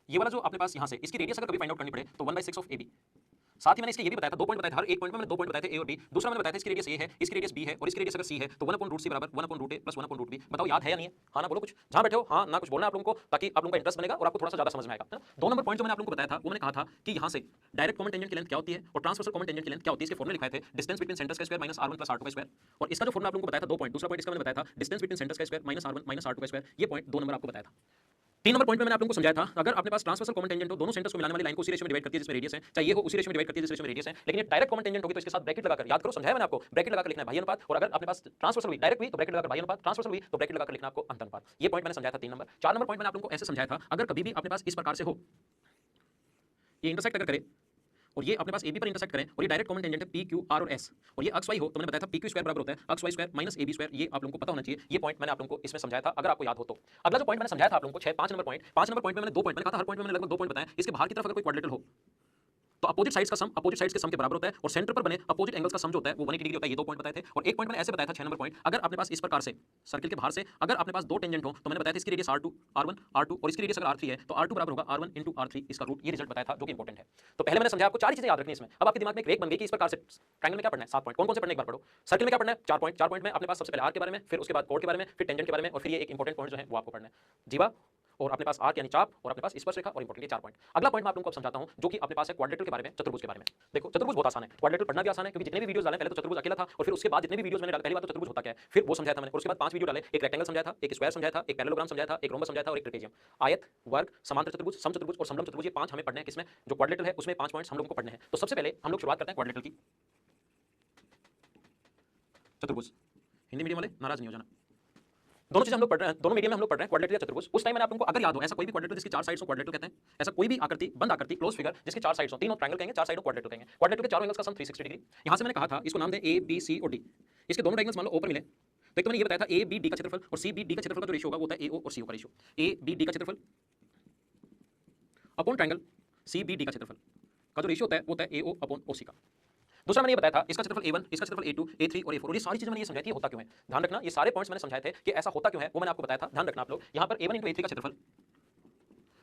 S1: ये वाला जो अपने पास यहां से इसकी रेडियस अगर कभी फाइंड आउट करनी पड़े तो 1/6 ऑफ AB। साथ ही मैंने इसके ये भी बताया था, 2 पॉइंट बताए थे, हर एक पॉइंट में मैंने 2 पॉइंट बताए थे ए और बी। दूसरा मैंने बताया था इसकी रेडियस ए है, इसकी रेडियस बी है और इसकी रेडियस अगर सी है तो 1/√c बराबर 1/√a प्लस 1/√b। बताओ याद है या नहीं है? हाँ ना बोलो कुछ, जहां बैठे हो हाँ ना कुछ बोलना आप लोगों को, ताकि आप लोगों का इंटरेस्ट बनेगा और आपको थोड़ा सा ज्यादा समझ में आएगा, है ना। 2 नंबर पॉइंट जो मैंने आप लोगों को बताया था वो मैंने कहा था कि यहां से डायरेक्ट कॉमन टेंजेंट की लेंथ क्या होती है और ट्रांसवर्सल कॉमन टेंजेंट की लेंथ क्या होती है, इसके फॉर्मूले लिखाए थे, डिस्टेंस बिटवीन सेंटर्स का square minus r1 plus r2 का स्क्वायर। और इसका जो फॉर्मूला आप लोगों को बताया था 2 पॉइंट, दूसरा पॉइंट इसका मैंने बताया था डिस्टेंस बिटवीन सेंटर्स का square minus r1 minus r2 का स्क्वायर। ये पॉइंट 2 नंबर आपको बताया था। 3 नंबर पॉइंट में मैंने आप लोगों को समझाया था, अगर अपने पास ट्रांसवर्सल कॉमन टेंजेंट हो, दोनों सेंटर्स को मिलाने वाली लाइन को उसी रेशियो में डिवाइड करती है जिसमें रेडियस है, चाहे ये हो उसी रेशियो में डिवाइड करती है जिस रेशियो में रेडियस है। लेकिन ये डायरेक्ट कॉमन टेंजेंट होगी तो इसके साथ ब्रैकेट लगाकर, याद करो समझाया मैंने आपको, ब्रैकेट लगाकर लिखना है भाई अनुपात। और अगर अपने पास ट्रांसवर्सल हुई डायरेक्ट हुई तो ब्रैकेट लगाकर भाई अनुपात, ट्रांसवर्सल हुई तो ब्रैकेट लगाकर लिखना आपको अंत अनुपात। ये पॉइंट मैंने समझाया था 3 नंबर। 4 नंबर पॉइंट मैंने आप लोगों को ऐसे समझाया था, अगर कभी भी अपने पास इस प्रकार से हो, ये इंटरसेक्ट अगर करे और ये अपने पास AB पर इंटरसेक्ट करें और ये डायरेक्ट कॉमन टेंजेंट है P, Q, R और S और ये अक्स वाई हो, तो मैंने बताया था PQ स्क्वायर बराबर होता है X Y square minus AB square. ये आप लोगों को पता होना चाहिए। ये पॉइंट मैंने आप लोगों को इसमें समझाया था, अगर आपको याद हो तो। अगला जो पॉइंट मैंने समझाया था आप लोगों को 5 नंबर पॉइंट, 5 नंबर पॉइंट में मैंने 2 पॉइंट मैंने कहा था, हर पॉइंट में मैंने लगभग 2 पॉइंट बताए। इसके बाहर की तरफ अगर कोई क्वाड्रेटल हो तो अपोजिट साइड्स का सम अपोजिट साइड्स के सम के बराबर होता है और सेंटर पर बने अपोजिट एंगल्स का सम जो होता है वो 180 डिग्री होता है। ये 2 पॉइंट बताए थे। और एक पॉइंट मैंने ऐसे बताया था 6 नंबर पॉइंट, अगर अपने पास इस प्रकार से सर्कल के बाहर से अगर अपने पास 2 टेंजेंट हो तो मैंने बताया था इसकी रेडियस R2 R1 R2 और इसकी रेडियस अगर R3 है तो R2 बराबर होगा R1 into R3 इसका रूट। ये रिजल्ट बताया था जो कि इंपॉर्टेंट है। तो पहले मैंने समझाया आपको 4 चीजें याद रखनी है इसमें। अब आपके दिमाग में एक रेख बन गई कि इस प्रकार से ट्रायंगल में क्या पढ़ना है, 7 पॉइंट कौन-कौन से पढ़ने एक बार पढ़ो। सर्कल में क्या पढ़ना है, 4 पॉइंट, 4 पॉइंट में अपने पास सबसे पहले आर्क के बारे में, फिर उसके बाद कोड के बारे में, फिर टेंजेंट के बारे में और फिर ये एक इंपॉर्टेंट पॉइंट जो है वो आपको पढ़ना है, जीवा और अपने पास आर्क यानी चाप और अपने पास स्पर्शरेखा और इंपॉर्टेंट 4 पॉइंट। अगला पॉइंट मैं आप लोगों को समझाता हूं जो कि अपने पास है क्वाड्रेटल के बारे में, चतुर्भुज के बारे में। देखो चतुर्भुज बहुत आसान है, क्वाड्रेटल पढ़ना भी आसान है क्योंकि जितने भी वीडियोस डाले पहले तो चतुर्भुज अकेला था और फिर उसके बाद जितने भी वीडियोस मैंने डाले पहली बात तो चतुर्भुज होता क्या है फिर वो समझाया था मैंने। और उसके बाद 5 वीडियो डाले, एक रेक्टेंगल समझाया था, एक स्क्वायर समझाया था, एक पैरेललोग्राम समझाया था, एक रोम्बस समझाया था और एक ट्रेपेजियम। आयत, वर्ग, समांतर चतुर्भुज, समचतुर्भुज और समलंब चतुर्भुज, ये 5 हमें पढ़ने हैं। किसमें? जो क्वाड्रेटल है उसमें 5 पॉइंट्स हम लोगों को पढ़ने हैं। तो सबसे पहले हम लोग शुरुआत करते हैं क्वाड्रेटल की। चतुर्भुज हिंदी मीडियम वाले नाराज नहीं हो जाना, दोनों चीजें हम लोग पढ़ रहे हैं, दोनों मीडियम में हम लोग पढ़ रहे हैं क्वाड्रेटल या चतुर्भुज। उस टाइम मैंने आप लोगों को अगर याद हो ऐसा कोई भी क्वाड्रेटल जिसकी 4 साइड्स हो क्वाड्रेटल कहते हैं, ऐसा कोई भी आकृति बंद आकृति क्लोज फिगर जिसकी 4 साइड्स हो, तीनों ट्रायंगल कहेंगे, 4 साइड क्वाड्रेटल कहेंगे। क्वाड्रेटल के चारों एंगल्स का सम 360 डिग्री। यहां से मैंने कहा था इसको नाम दें A B C और D। इसके दोनों डायगोनल्स मान लो O पर मिले तो एक तो मैंने ये बताया था A B D का क्षेत्रफल और C B D का क्षेत्रफल का जो रेशियो होगा वो होता है AO और CO का रेशियो। A B D का क्षेत्रफल upon triangle C B D का क्षेत्रफल का जो रेशियो होता है वो होता है AO अपॉन OC का। दूसरा मैंने ये बताया था इसका क्षेत्रफल A1, इसका क्षेत्रफल A2, A3 और A4। और ये सारी चीजें मैंने ये समझाई थी होता क्यों है, ध्यान रखना। ये सारे पॉइंट्स मैंने समझाए थे कि ऐसा होता क्यों है वो मैंने आपको बताया था, ध्यान रखना आप लोग। यहां पर A1 into A3 का क्षेत्रफल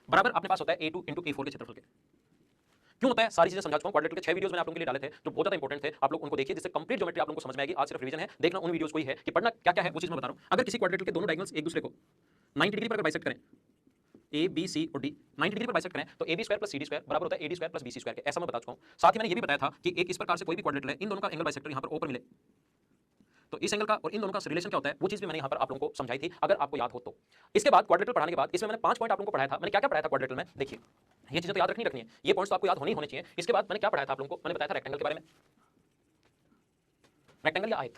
S1: बराबर अपने पास होता है A2 into A4 के क्षेत्रफल के। क्यों होता है सारी चीजें समझा चुका हूं। क्वाड्रेटल के 6 वीडियोस मैंने आप लोगों के लिए डाले थे जो बहुत ज्यादा इंपॉर्टेंट थे, आप लोग उनको देखिए जिससे कंप्लीट ज्योमेट्री आप लोगों को समझ में आएगी। आज सिर्फ रिवीजन है, देखना उन वीडियोस को ही है कि पढ़ना क्या क्या है वो चीज मैं बता रहा हूं। अगर किसी क्वाड्रेटल के दोनों डायगोनल्स एक दूसरे को 90 डिग्री पर अगर बाइसेक्ट करें, ए बी सी और डी 90 डिग्री पर बाइसेक्ट करें तो A B square plus C D square बराबर होता है A D square plus B C square के। ऐसा मैं बता चुका हूं। साथ ही मैंने ये भी बताया था कि एक इस प्रकार से कोई भी क्वाड्रेटल है, इन दोनों का एंगल बाइसेक्टर यहां पर ओ पर मिले तो इस एंगल का और इन दोनों का रिलेशन क्या होता है वो चीज भी मैंने यहां पर आप लोगों को समझाई थी, अगर आपको याद हो तो। इसके बाद क्वाड्रेटल पढ़ाने के बाद इसमें मैंने 5 पॉइंट आप लोगों को पढ़ाया था। मैंने क्या क्या पढ़ाया था क्वाड्रेटल में, देखिए ये चीजें तो याद रखनी है, ये पॉइंट्स तो आपको याद होने चाहिए। इसके बाद मैंने क्या पढ़ाया था आप लोगों को, मैंने बताया था रेक्टेंगल के बारे में, रेक्टेंगल या आयत।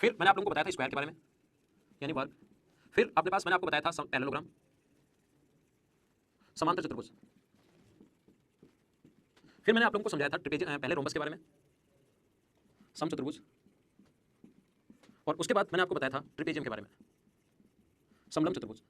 S1: फिर मैंने आप लोगों को बताया था स्क्वायर के बारे में यानी वर्ग। फिर अपने पास मैंने आपको बताया था पैरेललोग्राम, समांतर चतुर्भुज। फिर मैंने आप लोगों को समझाया था ट्रिपेजियम, पहले रोम्बस के बारे में, समचतुर्भुज और उसके बाद मैंने आपको बताया था ट्रिपेजियम के बारे में, समलंब चतुर्भुज।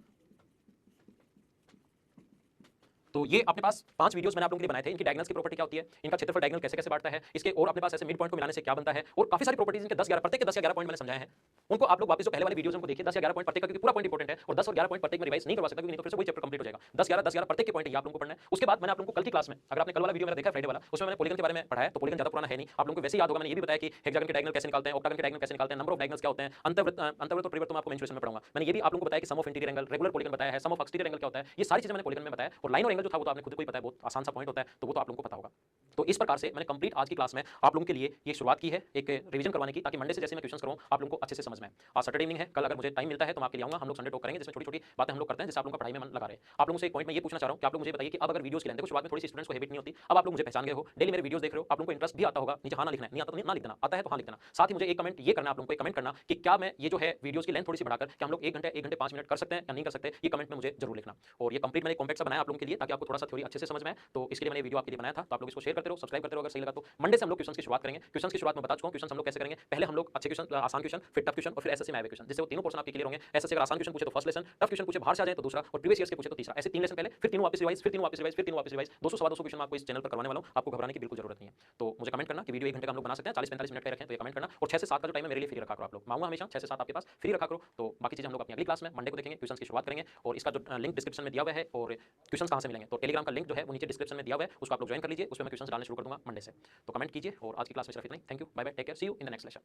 S1: तो ये अपने पास 5 वीडियोस मैंने आप लोगों के लिए बनाए थे। इनकी डायगोनल्स की प्रॉपर्टी क्या होती है, इनका क्षेत्रफल डायगोनल कैसे कैसे बांटता है, इसके और अपने पास ऐसे मिड पॉइंट को मिलाने से क्या बनता है, और काफी सारी प्रॉपर्टीज इनके 10 11 प्रत्येक के 10 या 11 पॉइंट मैंने समझाए हैं। उनको आप लोग वापस जो पहले वाली वीडियोस उनको देखिए, 10 या 11 पॉइंट प्रत्येक का, क्योंकि पूरा पॉइंट इंपॉर्टेंट है और 10 और 11 पॉइंट प्रत्येक में रिवाइज नहीं करवा सकता, क्योंकि नहीं तो फिर से वही चैप्टर कंप्लीट हो जाएगा। 10 11 प्रत्येक के पॉइंट है, आप लोगों को पढ़ना है। उसके बाद मैंने आप लोगों को कल की क्लास में, अगर आपने कल वाला वीडियो मेरा देखा फ्राइडे वाला, उसमें मैंने पॉलीगन के बारे में पढ़ाया, तो पॉलीगन ज्यादा पुराना है नहीं, आप लोगों को वैसे याद होगा। मैंने ये भी बताया कि हेक्सागन के डायगोनल कैसे निकालते हैं, ऑक्टागन के डायगोनल कैसे निकालते हैं, नंबर ऑफ डायगोनल्स क्या होते हैं, अंतर्वृत्त और त्रिवृत्त में आपको मेंशुरेशन में पढ़ाऊंगा। मैंने ये भी आप लोगों को बताया कि sum of interior angle, regular polygon बताया है, सम ऑफ एक्सटीरियर एंगल क्या होता है, ये सारी चीजें मैंने पॉलीगन में बताया। और लाइन और एंगल जो था वो तो आपने खुद को ही पता है, बहुत आसान सा पॉइंट होता है, तो वो तो आप लोगों को पता होगा। तो इस प्रकार से मैंने कंप्लीट आज की क्लास में आप लोगों के लिए ये शुरुआत की है एक रिवीजन करवाने की, ताकि मंडे से जैसे मैं क्वेश्चन करूँ आप लोगों को अच्छे से समझ में आए। आज सैटरडे इवनिंग है, कल अगर मुझे टाइम मिलता है तो मैं आपके लिए आऊंगा, हम लोग संडे टॉक करेंगे, जिसमें छोटी छोटी बातें हम लोग करते हैं, जिससे आप लोगों का पढ़ाई में मन लगा रहे। आप लोगों से एक पॉइंट मैं ये पूछना चाह रहा हूं कि आप लोग मुझे बताइए कि अब अगर वीडियोस की लेंथ, देखो शुरुआत में थोड़ी सी स्टूडेंट्स को हैबिट नहीं होती, अब आप लोग मुझे पहचान गए हो, डेली मेरे वीडियोस देख रहे हो, आप लोगों को इंटरेस्ट भी आता होगा, नीचे हाँ ना लिखना है, नहीं आता तो ना लिख देना, आता है तो हाँ लिख देना। साथ ही मुझे एक कमेंट ये करना, आप लोगों को एक कमेंट करना कि क्या मैं ये जो है वीडियोस की लेंथ थोड़ी सी बढ़ाकर क्या हम लोग 1 घंटे 5 मिनट कर सकते हैं या नहीं कर सकते, ये कमेंट में मुझे जरूर लिखना। और ये कंप्लीट मैंने कॉम्पैक्ट सा बनाया आप लोगों के लिए, ताकि आपको थोड़ा सा थ्योरी अच्छे से समझ में आए, तो इसके लिए मैंने वीडियो आपके लिए बनाया था। तो आप लोग इसको शेयर करते रहो, सब्सक्राइब करते रहो अगर सही लगा तो। मंडे से हम लोग क्वेश्चन की शुरुआत करेंगे। क्वेश्चन की शुरुआत में बता चुका हूं, क्वेश्चन हम लोग कैसे करेंगे, पहले हम लोग अच्छे क्वेश्चन, आसान क्वेश्चन, फिर टफ क्वेश्चन और फिर एसएससी में आए क्वेश्चन, जिससे वो तीनों पोर्शन आपके क्लियर होंगे। एसएससी अगर आसान क्वेश्चन पूछे तो फर्स्ट लेसन, टफ क्वेश्चन पूछे बाहर से आ जाए तो दूसरा, और प्रीवियस ईयर्स के पूछे तो तीसरा, ऐसे 3 लेसन पहले, फिर तीनों वापस रिवाइज, फिर तीनों वापस रिवाइज, फिर तीनों वापस रिवाइज, 200 सवा 200 क्वेश्चन आपको इस चैनल पर करवाने वाला हूं। आपको घबराने की बिल्कुल जरूरत नहीं है। तो मुझे कमेंट करना कि वीडियो 1 घंटे का हम लोग बना सकते हैं, 40 45 मिनट का रखें तो ये कमेंट करना, और 6 से 7 का जो टाइम है मेरे लिए फ्री रखा करो। आप लोग मांगूंगा हमेशा 6 से 7 आपके पास फ्री रखा करो। तो बाकी चीजें हम लोग अपनी अगली क्लास में मंडे को देखेंगे, क्वेश्चन की शुरुआत करेंगे, और इसका जो लिंक डिस्क्रिप्शन में दिया हुआ है, और क्वेश्चन कहां से मिलेंगे तो टेलीग्राम का लिंक जो है वो नीचे डिस्क्रिप्शन में दिया हुआ है, उसको आप लोग ज्वाइन कर लीजिए, उसमें मैं क्वेश्चन डालने शुरू कर दूंगा मंडे से। तो कमेंट कीजिए, और आज की क्लास में सिर्फ इतना ही। Thank you, bye bye, take care, see you in the next lecture.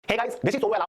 S2: Hey guys, this is Sovel